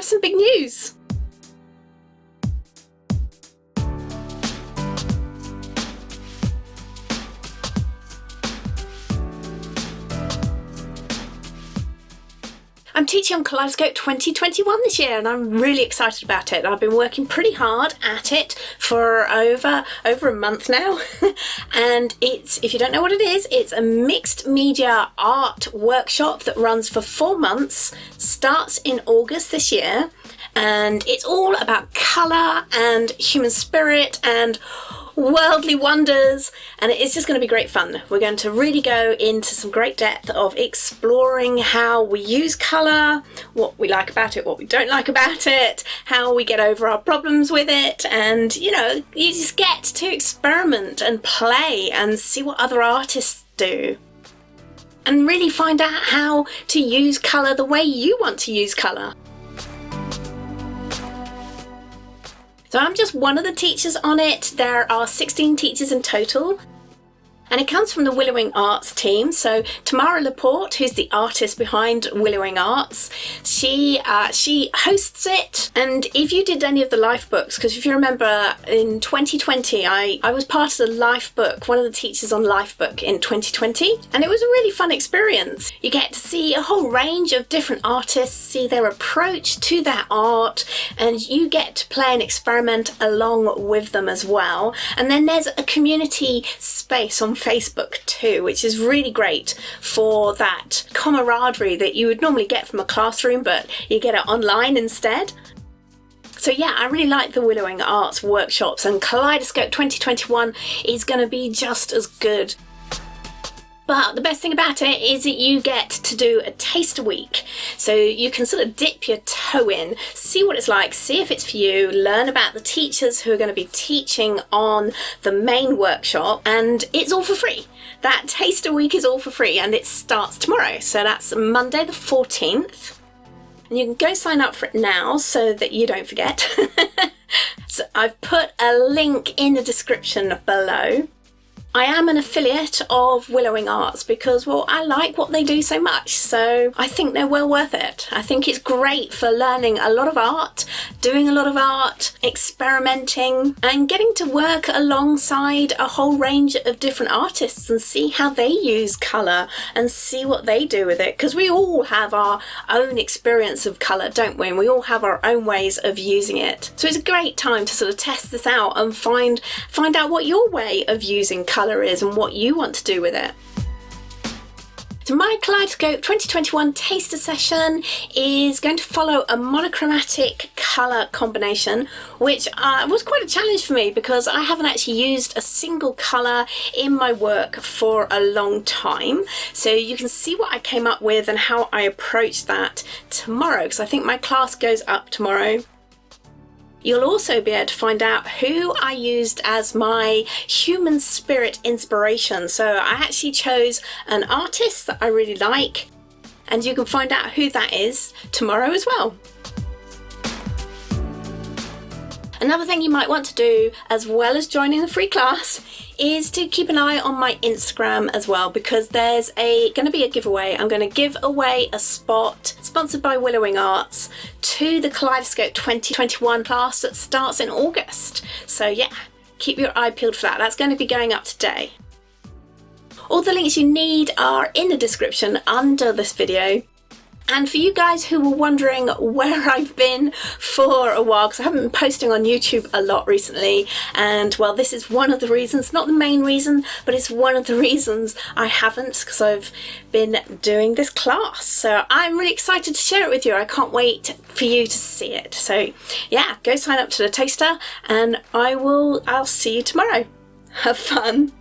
have some big news. I'm teaching on Kaleidoscope 2021 this year and I'm really excited about it. I've been working pretty hard at it for over a month now and if you don't know what it is, it's a mixed media art workshop that runs for 4 months, starts in August this year, and it's all about colour and human spirit and worldly wonders, and it's just going to be great fun. We're going to really go into some great depth of exploring how we use colour, what we like about it, what we don't like about it, how we get over our problems with it, and you know, you just get to experiment and play and see what other artists do and really find out how to use colour the way you want to use colour. So I'm just one of the teachers on it. There are 16 teachers in total. And it comes from the Willowing Arts team. So Tamara Laporte, who's the artist behind Willowing Arts, she hosts it. And if you did any of the life books, because if you remember in 2020, I was part of the life book, one of the teachers on life book in 2020. And it was a really fun experience. You get to see a whole range of different artists, see their approach to their art, and you get to play and experiment along with them as well. And then there's a community space on Facebook too, which is really great for that camaraderie that you would normally get from a classroom, but you get it online instead. So yeah, I really like the Willowing Arts workshops, and Kaleidoscope 2021 is going to be just as good. But the best thing about it is that you get to do a taster week. So you can sort of dip your toe in, see what it's like, see if it's for you, learn about the teachers who are going to be teaching on the main workshop, and it's all for free. That taster week is all for free and it starts tomorrow. So that's Monday the 14th. And you can go sign up for it now so that you don't forget. So I've put a link in the description below. I am an affiliate of Willowing Arts because, well, I like what they do so much, so I think they're well worth it. I think it's great for learning a lot of art, doing a lot of art, experimenting, and getting to work alongside a whole range of different artists and see how they use colour and see what they do with it, because we all have our own experience of colour, don't we? And we all have our own ways of using it. So it's a great time to sort of test this out and find out what your way of using colour is and what you want to do with it. So my Kaleidoscope 2021 taster session is going to follow a monochromatic colour combination, which was quite a challenge for me because I haven't actually used a single colour in my work for a long time. So you can see what I came up with and how I approach that tomorrow, because I think my class goes up tomorrow. You'll also be able to find out who I used as my human spirit inspiration. So I actually chose an artist that I really like, and you can find out who that is tomorrow as well. Another thing you might want to do, as well as joining the free class, is to keep an eye on my Instagram as well, because there's going to be a giveaway. I'm going to give away a spot sponsored by Willowing Arts to the Kaleidoscope 2021 class that starts in August. So yeah, keep your eye peeled for that. That's going to be going up today. All the links you need are in the description under this video. And for you guys who were wondering where I've been for a while, because I haven't been posting on YouTube a lot recently, and well, this is one of the reasons, not the main reason, but it's one of the reasons I haven't, because I've been doing this class. So I'm really excited to share it with you. I can't wait for you to see it. So yeah, go sign up to the taster and I'll see you tomorrow. Have fun.